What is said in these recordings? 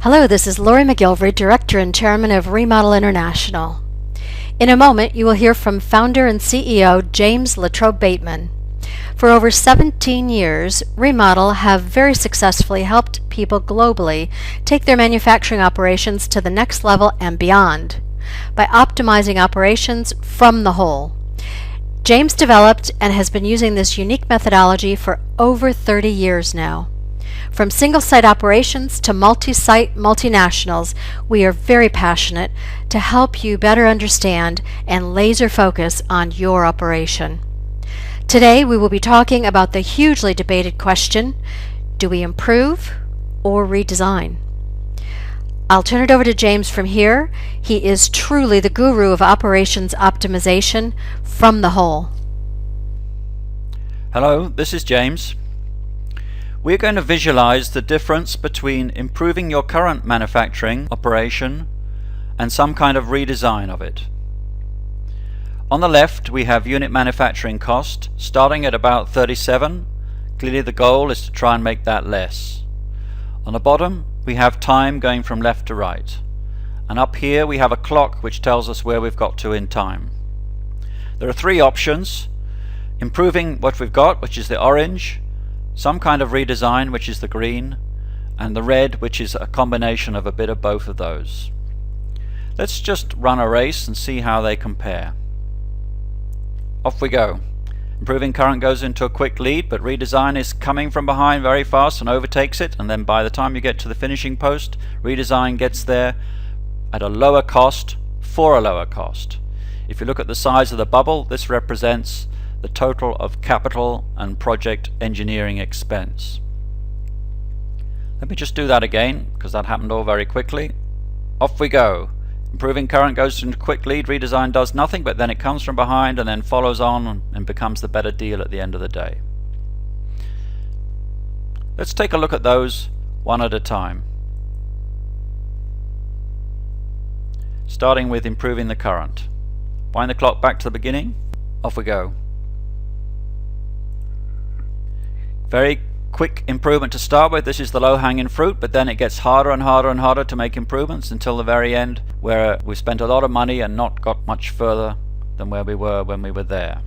Hello, this is Lori McGilvery, Director and Chairman of reMODEL International. In a moment, you will hear from founder and CEO James LaTrobe-Bateman. For over 17 years, reMODEL have very successfully helped people globally take their manufacturing operations to the next level and beyond by optimizing operations from the whole. James developed and has been using this unique methodology for over 30 years now. From single-site operations to multi-site multinationals, we are very passionate to help you better understand and laser focus on your operation. Today we will be talking about the hugely debated question, do we improve or redesign? I'll turn it over to James from here. He is truly the guru of operations optimization from the whole. Hello, this is James. We're going to visualize the difference between improving your current manufacturing operation and some kind of redesign of it. On the left we have unit manufacturing cost starting at about 37. Clearly the goal is to try and make that less. On the bottom we have time going from left to right, and up here we have a clock which tells us where we've got to in time. There are three options: improving what we've got, which is the orange, some kind of redesign, which is the green, and the red, which is a combination of a bit of both of those. Let's just run a race and see how they compare. Off we go. Improving current goes into a quick lead, but redesign is coming from behind very fast and overtakes it, and then by the time you get to the finishing post, redesign gets there at a lower cost for a lower cost. If you look at the size of the bubble, this represents the total of capital and project engineering expense. Let me just do that again, because that happened all very quickly. Off we go. Improving current goes into quick lead, redesign does nothing, but then it comes from behind and then follows on and becomes the better deal at the end of the day. Let's take a look at those one at a time. Starting with improving the current. Wind the clock back to the beginning. Off we go. Very quick improvement to start with. This is the low-hanging fruit, but then it gets harder and harder and harder to make improvements until the very end, where we spent a lot of money and not got much further than where we were when we were there.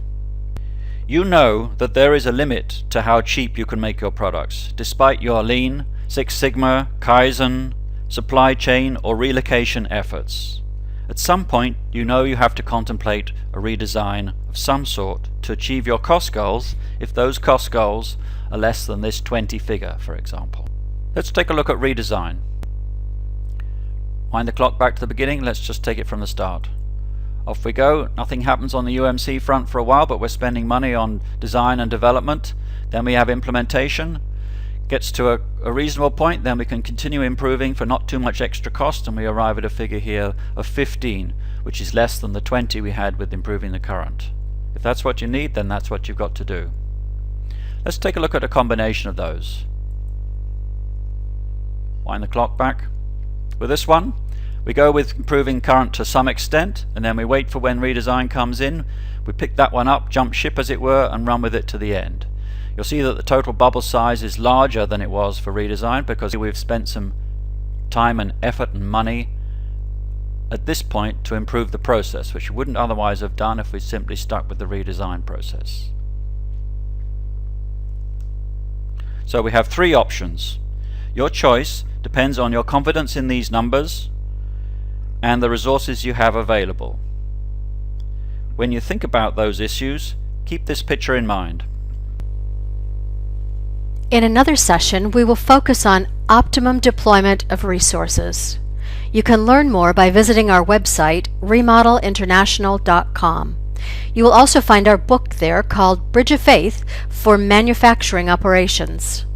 You know that there is a limit to how cheap you can make your products, despite your Lean, Six Sigma, Kaizen, supply chain or relocation efforts. At some point, you know you have to contemplate a redesign of some sort to achieve your cost goals, if those cost goals are less than this 20 figure, for example. Let's take a look at redesign. Wind the clock back to the beginning. Let's just take it from the start. Off we go. Nothing happens on the UMC front for a while, but we're spending money on design and development. Then we have implementation. Gets to a reasonable point, then we can continue improving for not too much extra cost, and we arrive at a figure here of 15, which is less than the 20 we had with improving the current. If that's what you need, then that's what you've got to do. Let's take a look at a combination of those. Wind the clock back. With this one, we go with improving current to some extent, and then we wait for when redesign comes in. We pick that one up, jump ship as it were, and run with it to the end. You'll see that the total bubble size is larger than it was for redesign, because we've spent some time and effort and money at this point to improve the process, which we wouldn't otherwise have done if we simply stuck with the redesign process. So we have three options. Your choice depends on your confidence in these numbers and the resources you have available. When you think about those issues, keep this picture in mind. In another session, we will focus on optimum deployment of resources. You can learn more by visiting our website, remodelinternational.com. You will also find our book there called Bridge of Faith for Manufacturing Operations.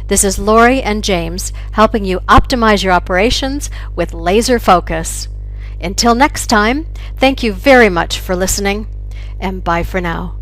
This is Lori and James helping you optimize your operations with laser focus. Until next time, thank you very much for listening, and bye for now.